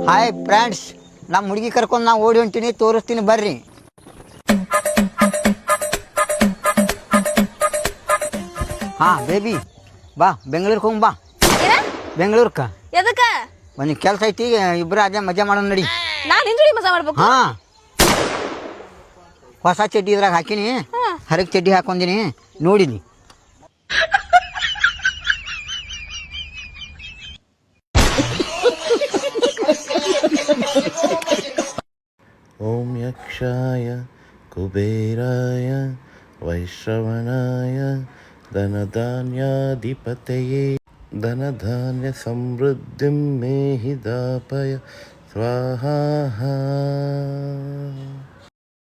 Hi friends, ನಮ್ಮ ಹುಡುಗಿ ಕರ್ಕೊಂಡು ನಾ ಓಡಿ ಹೊಂಟೀನಿ, ತೋರಿಸ್ತೀನಿ ಬರ್ರಿ. ಹಾ ಬೇಬಿ ಬಾ, ಬೆಂಗಳೂರಿಗೆ ಹೋಗ್ ಬಾ. ಬೆಂಗಳೂರ್ಕ ಎದಕ್ಕ? ಒಂದು ಕೆಲಸ ಐತಿ, ಇಬ್ಬರು ಅದೇ ಮಜಾ ಮಾಡೋಣ ನಡಿ. ನಾನು ನಿಂದು ಮಜಾ ಮಾಡ್ಬೇಕು. ಹಾ, ಹೊಸ ಚಡ್ಡಿ ಇದ್ರಾಗ ಹಾಕಿನಿ, ಹರಕ್ ಚಡ್ಡಿ ಹಾಕೊಂಡಿನಿ, ನೋಡಿನಿ. ಓಂ ಯಕ್ಷಾಯ ಕುಬೇರಾಯ ವೈಶ್ರವಣಾಯ ಧನಧಾನ್ಯಾಧಿಪತಯೇ ಧನಧಾನ್ಯ ಸಮೃದ್ಧಿಂ ಮೇಹಿ ದಾಪಯ स्वाहा।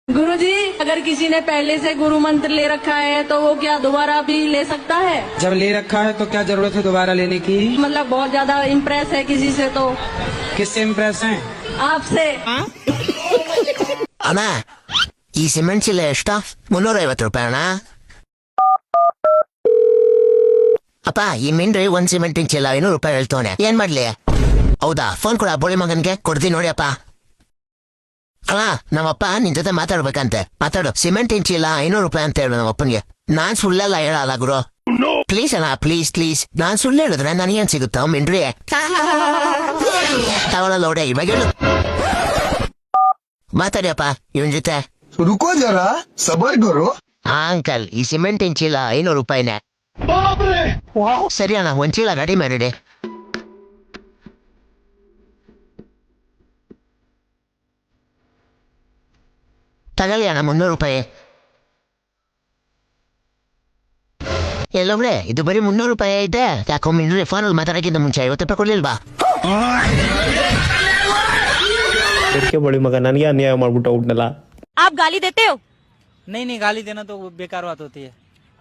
गुरुजी, अगर किसी ने पहले से गुरु मंत्र ले रखा है तो वो क्या दोबारा भी ले सकता है? जब ले रखा है तो क्या जरूरत है दोबारा लेने की? मतलब बहुत ज्यादा इम्प्रेस है किसी से तो। किससे इम्प्रेस हैं? आपसे। ಅಣ್ಣ, ಈ ಸಿಮೆಂಟ್ ಚೀಲ ಎಷ್ಟ? 350 ರೂಪಾಯಿ ಅಣ್ಣ. ಅಪ್ಪ, ಈ ಮಿಂಡ್ರಿ ಒಂದ್ ಸಿಮೆಂಟಿನ ಚೀಲ 500 ರೂಪಾಯಿ ಹೇಳ್ತವನೆ, ಏನ್ ಮಾಡ್ಲಿ? ಹೌದಾ, ಫೋನ್ ಕೊಡ ಬೋಳಿ ಮಗನ್ಗೆ. ಕೊಡ್ತೀನಿ ನೋಡಿ ಅಪ್ಪ. ಅಣ್ಣ, ನಮ್ಮಪ್ಪ ನಿನ್ ಜೊತೆ ಮಾತಾಡ್ಬೇಕಂತೆ. ಮಾತಾಡು. ಸಿಮೆಂಟಿನ ಚೀಲ 500 ರೂಪಾಯಿ ಅಂತ ಹೇಳು ನಮ್ಮಪ್ಪನ್ಗೆ. ನಾನ್ ಸುಳ್ಳೆಲ್ಲ ಹೇಳಲ್ಲ ಗುರು. ಪ್ಲೀಸ್ ಅಣ್ಣ, ಪ್ಲೀಸ್ ಪ್ಲೀಸ್. ನಾನ್ ಸುಳ್ಳು ಹೇಳಿದ್ರೆ ನನಗೇನ್ ಸಿಗುತ್ತ ಮಿಂಡ್ರಿ? ತಗೊಳ್ಳಲ್ಲ ನೋಡೆ, ಇವಾಗ ಹೇಳು. ಮಾತಾಡಿಯಪ್ಪ ಇವನ್ ಜೊತೆ. रुको जरा सबर करो। ಅಂಕಲ್, ಈ ಸಿಮೆಂಟಿನ ಚೀಲ 500 ರೂಪಾಯಿನೇ. ಸರಿ ಅಣ್ಣ, ಒಂದ್ ಚೀಲ ರೆಡಿ ಮಾಡಿಡಿ. ತಗೊಳ್ಳಿ ಅಣ್ಣ, 300 ರೂಪಾಯಿ. ಎಲ್ಲೊಬ್ರೆ, ಇದು ಬರೀ 300 ರೂಪಾಯಿ ಐತೆ. ಯಾಕೋ ಮಿಂಡ್ರಿ ಫೋನಲ್ಲಿ ಮಾತಾಡೋಕ್ಕಿಂತ ಮುಂಚೆ 50 ರೂಪಾಯಿ ಕೊಡ್ಲಿಲ್ವಾ? बड़ी मगर नन्या अन्याय मारबुट्टा उठनेला। आप गाली देते हो? नहीं, गाली देना तो बेकार बात होती है।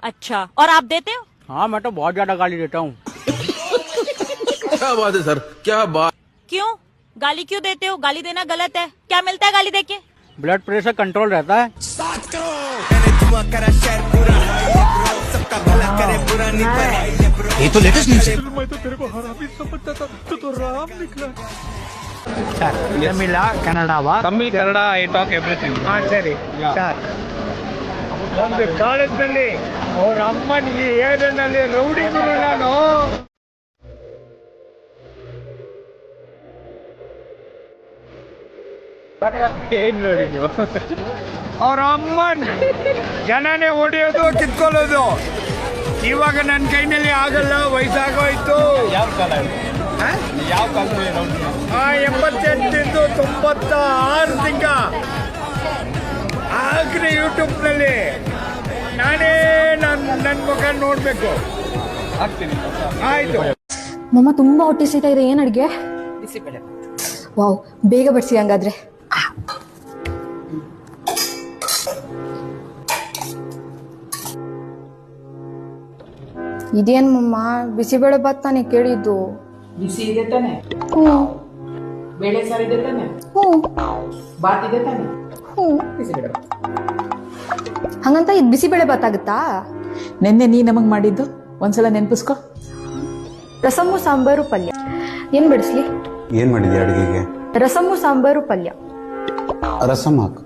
अच्छा, और आप देते हो? हाँ, मैं तो बहुत ज्यादा गाली देता हूँ। क्या बात है सर, क्या बात। क्यों गाली क्यों देते हो? गाली देना गलत है। क्या मिलता है गाली देके? ब्लड प्रेशर कंट्रोल रहता है। ये तो लेटेस्ट न्यूज़ है। मैं तो तेरे को हरामी समझता था, तू तो राम निकला। Tamil कन्नಡ Tamil कन्नಡ I talk everything। हाँ सरी सर। ಒಂದು ಕಾಲೇಜ್ನಲ್ಲಿ ಅವ್ರ ಅಮ್ಮನಿಗೆ ಏರಿಯಾನಲ್ಲಿ ರೌಡಿ ಗುರು ನಾನು. ಏನ್ ನೋಡಿ ನೀವು, ಅವ್ರ ಅಮ್ಮನ್ ಜನನೇ ಹೊಡೆಯೋದು ಕಿತ್ಕೊಳ್ಳೋದು. ಇವಾಗ ನನ್ನ ಕೈನಲ್ಲಿ ಆಗಲ್ಲ, ವಯಸ್ಸಾಗೋಯ್ತು. ಯಾವ ಕಾಲ? ಯಾವ ಕಾಲದಲ್ಲಿ? 88 96 ತಿಂಗ ಆಗ್ರಿ ಯೂಟ್ಯೂಬ್ನಲ್ಲಿ ನಾನೇ ನನ್ನ ಮುಖ ನೋಡ್ಬೇಕು. ಆಗ್ತೀನಿ, ಆಯ್ತು. ಮಮ್ಮ ತುಂಬಾ ಹೊಟ್ಟೆ ಸೀತಾ ಇದೆ. ಏನ್ ಅಡ್ಗೆ? ವಾವ್, ಬೇಗ ಬಡ್ಸಿ ಹಂಗಾದ್ರೆ. ಇದೇನ್ ಮಮ್ಮ, ಬಿಸಿಬೇಳೆ ಬಾತ್ ತಾನೆ ಕೇಳಿದ್ದು? ಬಿಸಿ ಇದೆ ತಾನೆ? ಹ್ಞೂ. ಬೇಳೆ ಸಾರು ಇದೆ ತಾನೆ? ಹ್ಞೂ. ಬಾತ್ ಇದೆ ತಾನೆ? ಹ್ಞೂ. ಬಿಸಿಬೇಳೆ ಹಂಗಂತ ಇದು ಬಿಸಿಬೇಳೆ ಬಾತ್ ಆಗುತ್ತಾ? ನಿನ್ನೆ ನೀ ನಮಗ್ ಮಾಡಿದ್ದು ಒಂದ್ಸಲ ನೆನ್ಪಿಸ್ಕೊ. ರಸಮ್ಮು ಸಾಂಬಾರು ಪಲ್ಯ. ಏನ್ ಬಡಿಸ್ಲಿ? ಏನ್ ಮಾಡಿದ್ಯಾ ಅಡಿಗೆಗೆ? ರಸಮ್ಮು ಸಾಂಬಾರು ಪಲ್ಯ. ರಸಂ ಹಾಕು.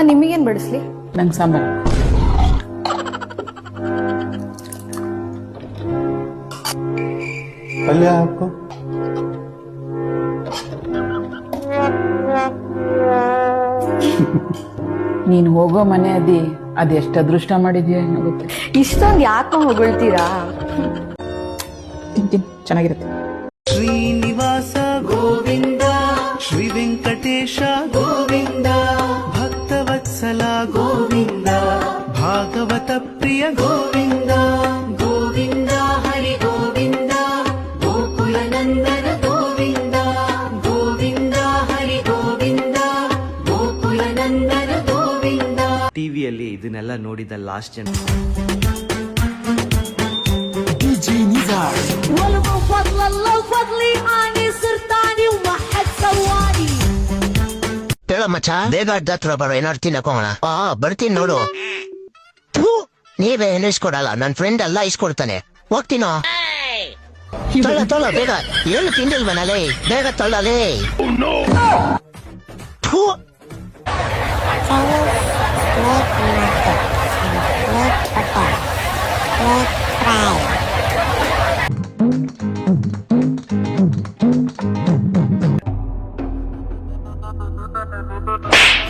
ನಿಮಗೇನ್ ಬಡಿಸ್ಲಿ? ನಂಗೆ ಸಾಂಬಾರು. ಪಲ್ಯ ಹಾಕು. ನೀನು ಹೋಗೋ ಮನೆ ಅದೆಷ್ಟು ಅದೃಷ್ಟ ಮಾಡಿದ್ಯಾ ಗೊತ್ತೆ. ಇಷ್ಟೊಂದು ಯಾಕೆ ಹೊಗಳ್ತೀರಾ? ತಿಂತೀನಿ, ಚೆನ್ನಾಗಿರುತ್ತೆ. ಶ್ರೀನಿವಾಸ ಗೋವಿಂದ, ಶ್ರೀ ವೆಂಕಟೇಶ ಗೋವಿಂದ, ಭಕ್ತವತ್ಸಲ ಗೋವಿಂದ, ಭಾಗವತ ಪ್ರಿಯ ಗೋವಿಂದ, ಗೋವಿಂದ ಹರಿ ಗೋವಿಂದ, ಗೋಕುಲ ನಂದನ ಗೋವಿಂದ, ಗೋವಿಂದ ಹರಿ ಗೋವಿಂದ, ಗೋಕುಲ ನಂದನ ಗೋವಿಂದ. ಟಿವಿಯಲ್ಲಿ ಇದನ್ನೆಲ್ಲ ನೋಡಿದ ಲಾಸ್ಟ್ ಜನ ಹೇಳ ಮಚ್ಚ, ಬೇಗ ಅಡ್ಡತ್ರ ಬರೋ, ಏನಾರು ತಿನ್ನಕೋಣ. ಬರ್ತೀನಿ ನೋಡು. ನೀವೇ ಏನು ಇಸ್ಕೊಡಲ್ಲ, ನನ್ನ ಫ್ರೆಂಡ್ ಎಲ್ಲ ಇಸ್ಕೊಡ್ತಾನೆ. ಹೋಗ್ತೀನೋ? ತೊಳ್ಳ ಬೇಗ ಏನು ತಿಂದಿಲ್ವನಲೇ ಬೇಗ ತೊಳ್ಳಲೇ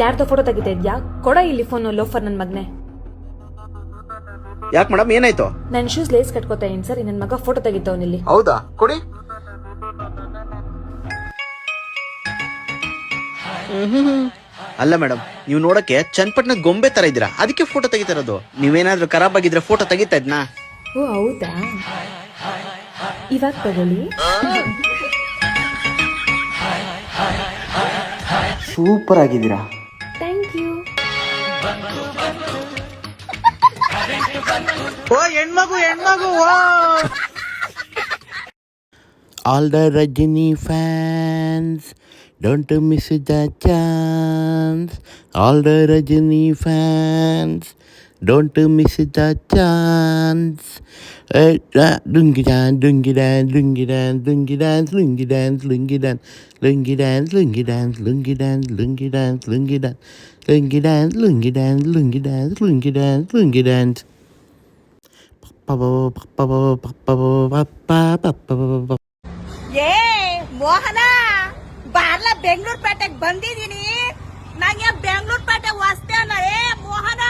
ಯಾರ್ದೋ ಫೋಟೋ ತೆಗಿತಾ ಇದ್ಯಾ? ಕೊಡ ಇಲ್ಲಿ ಫೋನ್ ಲೋಫರ್ ನನ್ ಮಗ್ನೆ. ಯಾಕೆ ಮೇಡಮ್ ಏನಾಯ್ತು? ನನ್ ಶೂಸ್ ಲೇಸ್ ಕಟ್ಕೋತಾ ಇದೀನಿ ಸರ್, ನನ್ ಮಗ ಫೋಟೋ ತೆಗಿತಾವನಿಲ್ಲಿ. ಹೌದಾ, ಕೊಡಿ. ಅಲ್ಲ ಮೇಡಮ್, ನೀವು ನೋಡಕ್ಕೆ ಚನ್ನಪಟ್ಟಣ ಗೊಂಬೆ ತರ ಇದ್ದೀರಾ, ಅದಕ್ಕೆ ಫೋಟೋ ತೆಗಿತಾ ಇರೋದು. ನೀವೇನಾದ್ರೂ ಖರಾಬ್ ಆಗಿದ್ರೆ ಫೋಟೋ ತೆಗಿತಾ ಇದ್ನಾ? ಓ ಹೌದಾ, ಇವಾಗ ತಗೊಳ್ಳಿ. ಸೂಪರ್ ಆಗಿದ್ದೀರಾ. Thank you. ಓ ಹೆಣ್ಮಗು All the Rajini fans, don't miss the chance. All the Rajini fans, don't miss the chance. Lungi dance, lungi dance, lungi dance, lungi dance, lungi dance, lungi dance, lungi dance, lungi dance, lungi dance, lungi dance, lungi dance, lungi dance, lungi dance, lungi dance, lungi dance, lungi dance. ಏ ಮೋಹನ, ಬಾರ್ಲ ಬೆಂಗಳೂರು ಪೇಟೆಗೆ ಬಂದಿದೀನಿ. ನಂಗೆ ಬೆಂಗಳೂರು ಪೇಟೆ ಹೊಸ್ತೇನ. ಏ ಮೋಹನ,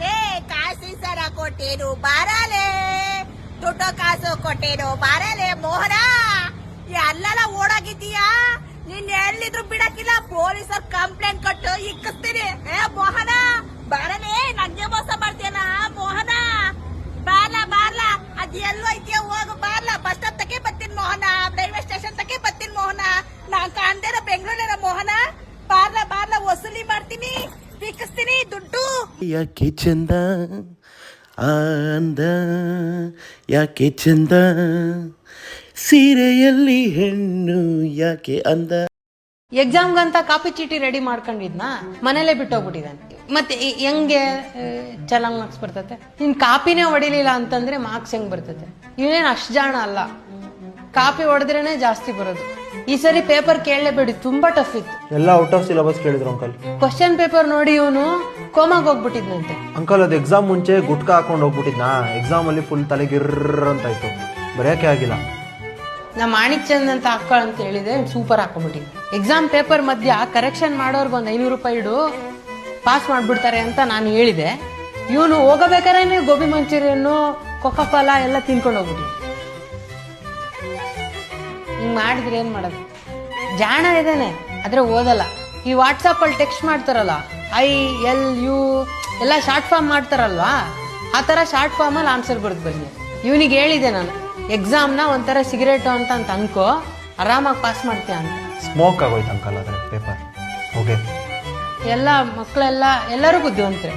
ಲೇ ಕಾಸಿ ಸರ ಕೊಟ್ಟೇನು ಬಾರಲೇ, ದುಡ್ಡು ಕಾಸು ಕೊಟ್ಟೇನು ಬಾರಲೇ ಮೋಹನ. ಎಲ್ಲೆಲ್ಲ ಓಡಾಗಿದ್ದೀಯಾ? ನೀನ್ ಎಲ್ಲಿದ್ರು ಬಿಡಕ್ಕಿಲ್ಲ, ಪೊಲೀಸರು ಕಂಪ್ಲೇಂಟ್ ಕೊಟ್ಟು ಇಕ್ಕಿಸ್ತೀನಿ. ಏ ಮೋಹನ ಬಾರಲೇ, ನಂಗೆ ಮೋಸ ಮಾಡ್ತೀಯನ ಮೋಹನ. ಬಾರ್ಲ ಅದ್ ಎಲ್ಲೋ ಐತಿಯ, ಹೋಗು ಬಾರ್ಲ. ಬಸ್ ಸ್ಟಾಪ್ ತಕ್ಕೆ ಬರ್ತೀನಿ ಮೋಹನ, ರೈಲ್ವೆ ಸ್ಟೇಷನ್ ತಕ್ಕೆ ಬರ್ತೀನಿ ಮೋಹನ. ನಾನ್ ಕಾಣ್ದೇರ ಬೆಂಗಳೂರಿನ ಮೋಹನ. ಬಾರ್ಲ ವಸೂಲಿ ಮಾಡ್ತೀನಿ, ಸಿಕ್ಕಿಸ್ತೀನಿ ದುಡ್ಡು. ಯಾಕೆ ಚಂದ ಅಂದ, ಯಾಕೆ ಚಂದ ಸೀರೆಯಲ್ಲಿ ಹೆಣ್ಣು ಯಾಕೆ ಅಂದ. ಎಕ್ಸಾಮ್ಗಂತ ಕಾಪಿ ಚೀಟಿ ರೆಡಿ ಮಾಡ್ಕೊಂಡಿದ್ನಾ, ಮನೇಲೆ ಬಿಟ್ಟೋಗ್ಬಿಟ್ಟಿದ್ದಾನೆ. ಮತ್ತೆ ಹೆಂಗೆ ಚೆನ್ನಾಗಿ ಮಾರ್ಕ್ಸ್ ಬರ್ತತೆ? ಇನ್ ಕಾಪಿನೇ ಹೊಡಿಲಿಲ್ಲ ಅಂತಂದ್ರೆ ಮಾರ್ಕ್ಸ್ ಹೆಂಗ್ ಬರ್ತತೆ? ಇವನೇನ್ ಅಷ್ಟು ಜಾಣ ಅಲ್ಲ, ಕಾಪಿ ಹೊಡೆದ್ರೇನೆ ಜಾಸ್ತಿ ಬರೋದು. ಈ ಸರಿ ಪೇಪರ್ ಕೇಳಲೇಬೇಡಿ, ತುಂಬಾ ಟಫ್ ಇತ್ತು. ಎಲ್ಲ ಔಟ್ ಆಫ್ ಸಿಲೆಬಸ್ ಕೇಳಿದ್ರು ಅಂಕಲ್. ಕ್ವಶನ್ ಪೇಪರ್ ನೋಡಿ ಇವನು ಕೋಮಾಗ ಹೋಗ್ಬಿಟ್ಟಿದ್ನಂತೆ. ಅಂಕಲ್ ಅದು ಎಕ್ಸಾಮ್ ಮುಂಚೆ ಗುಟ್ಕಾ ಹಾಕೊಂಡು ಹೋಗ್ಬಿಟ್ಟಿದ್ನಾ, ಎಕ್ಸಾಮ್ ಅಲ್ಲಿ ಫುಲ್ ತಲೆಗಿರ್ರ ಅಂತಾಯ್ತು, ಬರೆಯಕ್ಕೆ ಆಗಿಲ್ಲ. ನಾ ಮಾಣಿಕ್ ಚಂದ್ ಅಂತ ಹಾಕೊಳ ಅಂತ ಹೇಳಿದೆ, ಸೂಪರ್ ಹಾಕೊಂಡ್ಬಿಟ್ಟಿದ್ದೆ. ಎಕ್ಸಾಮ್ ಪೇಪರ್ ಮಧ್ಯ ಕರೆಕ್ಷನ್ ಮಾಡೋರ್ಗೆ ಒಂದು 500 ರೂಪಾಯಿ ಇಡು, ಪಾಸ್ ಮಾಡ್ಬಿಡ್ತಾರೆ ಅಂತ ನಾನು ಹೇಳಿದೆ. ಇವನು ಹೋಗಬೇಕಾದ್ರೆ ಗೋಬಿ ಮಂಚೂರಿಯನ್ನು, ಕೊಕಾಕೋಲ ಎಲ್ಲ ತಿನ್ಕೊಂಡು ಹೋಗ್ಬಿಟ್ಟಿದ್ದೆ. ಹಿಂಗ್ ಮಾಡಿದ್ರೆ ಏನ್ ಮಾಡೋದು? ಜಾಣ ಇದ್ದಾನೆ ಆದ್ರೆ ಓದಲ್ಲ. ಈ ವಾಟ್ಸಪ್ ಅಲ್ಲಿ ಟೆಕ್ಸ್ಟ್ ಮಾಡ್ತಾರಲ್ಲ, ILU ಎಲ್ಲ ಶಾರ್ಟ್ ಫಾರ್ಮ್ ಮಾಡ್ತಾರಲ್ವಾ, ಆ ತರ ಶಾರ್ಟ್ ಫಾರ್ಮ್ ಅಲ್ಲಿ ಆನ್ಸರ್ ಬರ್ದು ಬನ್ನಿ. ಇವನಿಗೆ ಹೇಳಿದೆ ನಾನು, ಎಕ್ಸಾಮ್ನ ಒಂಥರ ಸಿಗರೇಟ್ ಅಂತ ಅನ್ಕೋ, ಆರಾಮಾಗಿ ಪಾಸ್ ಮಾಡ್ತೀಯ ಅಂತ. ಸ್ಮೋಕ್ ಆಗೋಯ್ತು ಅಂಕಲ್ ಅದ್ರ ಪೇಪರ್. ಓಕೆ, ಎಲ್ಲ ಮಕ್ಕಳೆಲ್ಲ ಎಲ್ಲರೂ ಬುದ್ಧಿವಂತರೆ,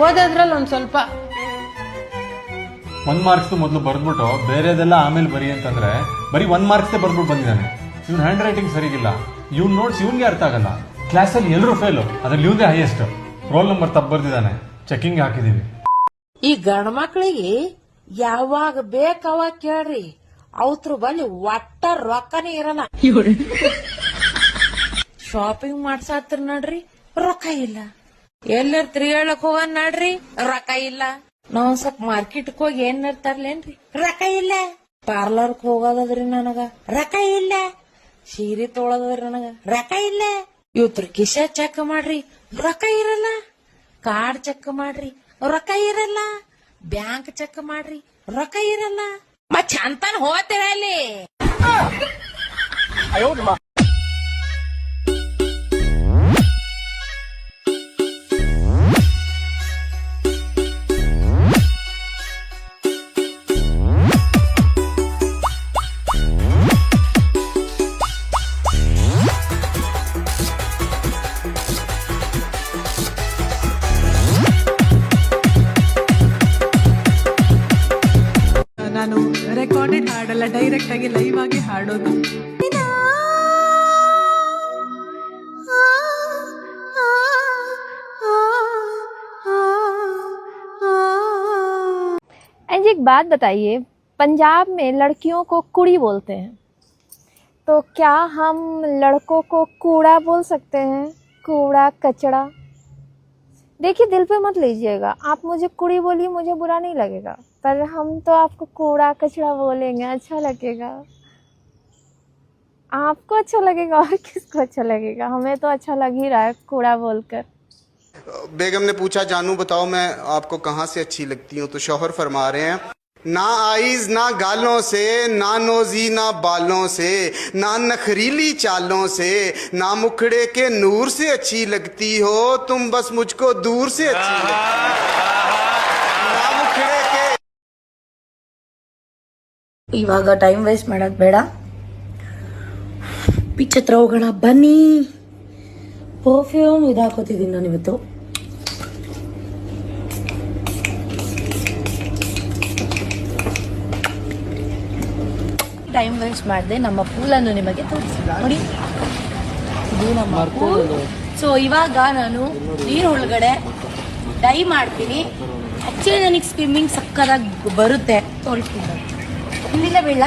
ಓದೋದ್ರಲ್ಲಿ ಒಂದ್ ಸ್ವಲ್ಪ. 1 ಮಾರ್ಕ್ಸ್ ಮೊದಲು ಬರ್ದ್ಬಿಟ್ಟು ಬೇರೆದೆಲ್ಲ ಆಮೇಲೆ ಬರಿ ಅಂತಂದ್ರೆ ಬರೀ 1 ಮಾರ್ಕ್ಸ್ ಬರ್ದ್ಬಿಟ್ಟು ಬಂದಿದ್ದಾನೆ. ಇವ್ನ ಹ್ಯಾಂಡ್ ರೈಟಿಂಗ್ ಸರಿಗಿಲ್ಲ, ಇವ್ನ ನೋಟ್ಸ್ ಇವ್ನಿಗೆ ಅರ್ಥ ಆಗಲ್ಲ. ಕ್ಲಾಸಲ್ಲಿ ಎಲ್ಲರೂ ಫೇಲು, ಅದ್ರಲ್ಲಿ ಇವ್ನೇ ಹೈಯೆಸ್ಟ್. ರೋಲ್ ನಂಬರ್ ತಪ್ಪು ಬರ್ದಿದ್ದಾನೆ, ಚೆಕಿಂಗ್ ಹಾಕಿದೀವಿ. ಈ ಗಂಡ ಮಕ್ಳಿಗೆ ಯಾವಾಗ ಬೇಕಾವಾಗ ಕೇಳ್ರಿ, ಅವ್ರ ಬಲ್ಲಿ ಒಟ್ಟ ರೊಕ್ಕನೇ ಇರಲ್ಲ. ಶಾಪಿಂಗ್ ಮಾಡ್ಸಾತ್ರ ನೋಡ್ರಿ, ರೊಕ್ಕ ಇಲ್ಲ. ಎಲ್ಲರ ತಿರುಗಾಡಕ್ ಹೋಗ ನೋಡ್ರಿ, ರೊಕ್ಕ ಇಲ್ಲ. ನಾವ್ ಸ್ವಲ್ಪ ಮಾರ್ಕೆಟ್ಗೆ ಹೋಗಿ ಏನ್ ತರ್ಲೇನ್ರಿ, ರೊಕ್ಕ ಇಲ್ಲ. ಪಾರ್ಲರ್ಕ್ ಹೋಗೋದ್ರಿ ನನಗ ರೊಕ್ಕ ಇಲ್ಲ. ಸೀರೆ ತೊಳೋದ್ರಿ ನನಗ ರೊಕ್ಕ ಇಲ್ಲ. ಇವತ್ರ ಕಿಶ ಚೆಕ್ ಮಾಡ್ರಿ, ರೊಕ್ಕ ಇರಲ್ಲ. ಕಾರ್ಡ್ ಚೆಕ್ ಮಾಡ್ರಿ, ರೊಕ್ಕ ಇರಲ್ಲ. ಬ್ಯಾಂಕ್ ಚೆಕ್ ಮಾಡ್ರಿ, ರೊಕ್ಕ ಇರಲ್ಲ. ಮತ್ ಚಂತನ ಹೋಗ್ತೀರ ಅಲ್ಲಿ. ನಾನು ರೆಕಾರ್ಡೆಡ್ ಹಾಡಲ್ಲ, ಡೈರೆಕ್ಟ್ ಆಗಿ ಲೈವ್ ಆಗಿ ಹಾಡೋದು. जी एक बात बताइए, पंजाब में लड़कियों को कुड़ी बोलते हैं, तो क्या हम लड़कों को कूड़ा बोल सकते हैं? कूड़ा कचड़ा। देखिए, दिल पे मत लीजिएगा, आप मुझे कुड़ी बोलिए, मुझे बुरा नहीं लगेगा, पर हम तो आपको कूड़ा कचड़ा बोलेंगे, अच्छा लगेगा। आपको अच्छा लगेगा और किसको अच्छा लगेगा? हमें तो अच्छा लग ही रहा है कूड़ा बोलकर। बेगम ने पूछा, जानू बताओ मैं आपको कहाँ से अच्छी लगती हूँ? तो शौहर फरमा रहे हैं, ना आईज ना गालों से, ना नोजी ना बालों से, ना नखरीली चालों से, ना मुखड़े के नूर से अच्छी लगती हो तुम, बस मुझको दूर से अच्छी लगती हो। ना मुखड़े के ಇವಾಗ ಟೈಮ್ ವೇಸ್ಟ್ ಮಾಡೋದು ಬೇಡ, ಪಿಚ್ ಹತ್ರ ಹೋಗೋಣ ಬನ್ನಿ. ಪರ್ಫ್ಯೂಮ್ ಇದಾಕೋತಿದ್ದೀನಿ ನಾನು ಇವತ್ತು. ಟೈಮ್ ವೇಸ್ಟ್ ಮಾಡಿದೆ, ನಮ್ಮ ಪೂಲನ್ನು ನಿಮಗೆ ತೋರಿಸಿದ ನೋಡಿ, ಇದು ನಮ್ಮ ಪೂಲ್. ಸೊ ಇವಾಗ ನಾನು ನೀರು ಒಳಗಡೆ ಡೈ ಮಾಡ್ತೀನಿ. ಆಕ್ಚುಲಿ ನನಗೆ ಸ್ವಿಮ್ಮಿಂಗ್ ಸಕ್ಕದಾಗಿ ಬರುತ್ತೆ, ತೋರಿಸ್ತೀನಿ. ಇಲ್ಲಿಂದ ಬೀಳ.